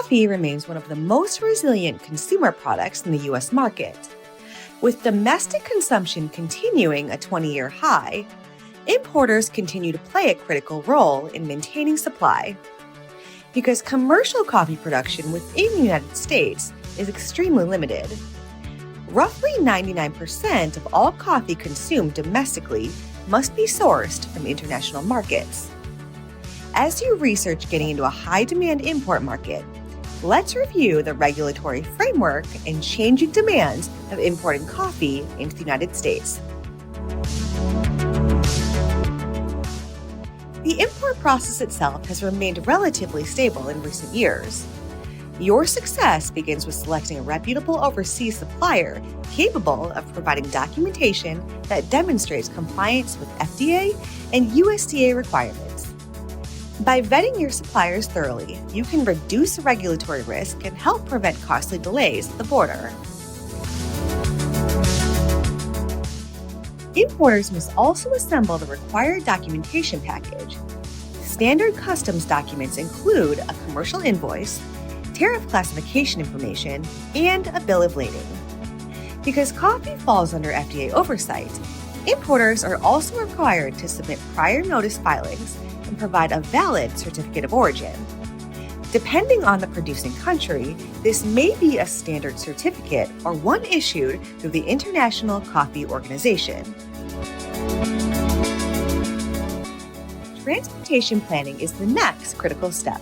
Coffee remains one of the most resilient consumer products in the U.S. market. With domestic consumption continuing a 20-year high, importers continue to play a critical role in maintaining supply. Because commercial coffee production within the United States is extremely limited. Roughly 99% of all coffee consumed domestically must be sourced from international markets. As you research getting into a high-demand import market, let's review the regulatory framework and changing demands of importing coffee into the United States. The import process itself has remained relatively stable in recent years. Your success begins with selecting a reputable overseas supplier capable of providing documentation that demonstrates compliance with FDA and USDA requirements. By vetting your suppliers thoroughly, you can reduce regulatory risk and help prevent costly delays at the border. Importers must also assemble the required documentation package. Standard customs documents include a commercial invoice, tariff classification information, and a bill of lading. Because coffee falls under FDA oversight, importers are also required to submit prior notice filings and provide a valid certificate of origin. Depending on the producing country, this may be a standard certificate or one issued through the International Coffee Organization. Transportation planning is the next critical step.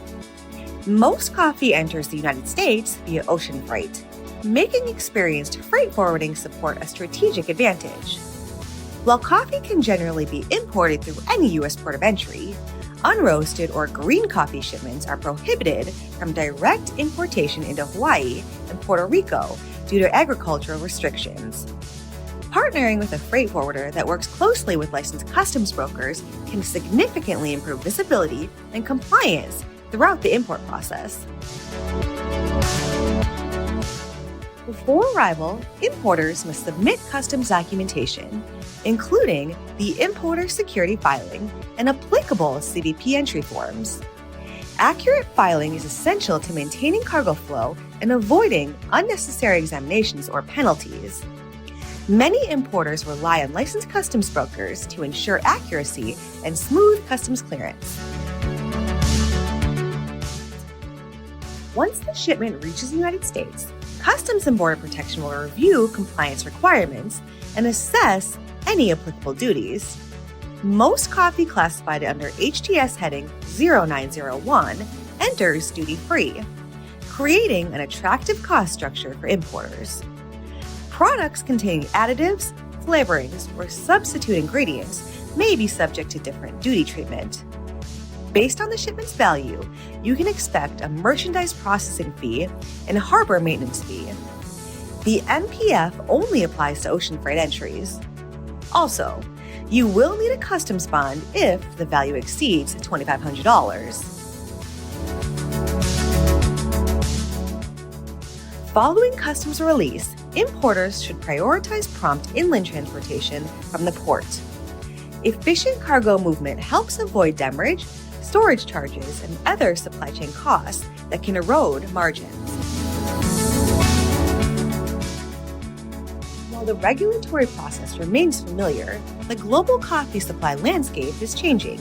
Most coffee enters the United States via ocean freight, making experienced freight forwarding support a strategic advantage. While coffee can generally be imported through any U.S. port of entry, unroasted or green coffee shipments are prohibited from direct importation into Hawaii and Puerto Rico due to agricultural restrictions. Partnering with a freight forwarder that works closely with licensed customs brokers can significantly improve visibility and compliance throughout the import process. Before arrival, importers must submit customs documentation, including the importer security filing and applicable CBP entry forms. Accurate filing is essential to maintaining cargo flow and avoiding unnecessary examinations or penalties. Many importers rely on licensed customs brokers to ensure accuracy and smooth customs clearance. Once the shipment reaches the United States, Customs and Border Protection will review compliance requirements and assess any applicable duties. Most coffee classified under HTS heading 0901 enters duty-free, creating an attractive cost structure for importers. Products containing additives, flavorings, or substitute ingredients may be subject to different duty treatment. Based on the shipment's value, you can expect a merchandise processing fee and harbor maintenance fee. The MPF only applies to ocean freight entries. Also, you will need a customs bond if the value exceeds $2,500. Following customs release, importers should prioritize prompt inland transportation from the port. Efficient cargo movement helps avoid demurrage, storage charges, and other supply chain costs that can erode margins. While the regulatory process remains familiar, the global coffee supply landscape is changing.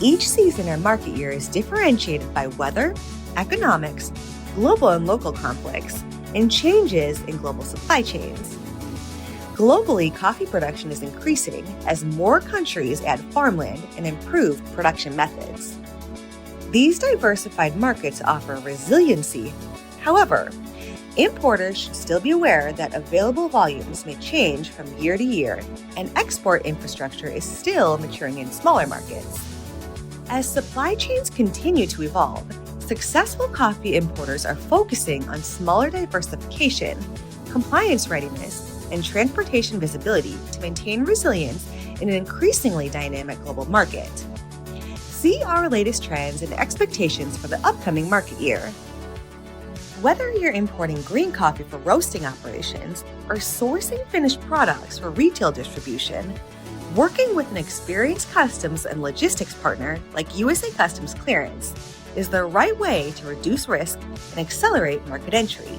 Each season or market year is differentiated by weather, economics, global and local conflicts, and changes in global supply chains. Globally, coffee production is increasing as more countries add farmland and improve production methods. These diversified markets offer resiliency. However, importers should still be aware that available volumes may change from year to year, and export infrastructure is still maturing in smaller markets. As supply chains continue to evolve, successful coffee importers are focusing on smaller diversification, compliance readiness, and transportation visibility to maintain resilience in an increasingly dynamic global market. See our latest trends and expectations for the upcoming market year. Whether you're importing green coffee for roasting operations or sourcing finished products for retail distribution, working with an experienced customs and logistics partner like USA Customs Clearance is the right way to reduce risk and accelerate market entry.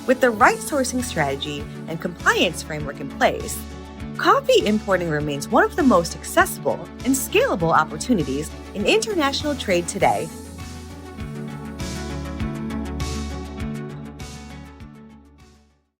With the right sourcing strategy and compliance framework in place, coffee importing remains one of the most accessible and scalable opportunities in international trade today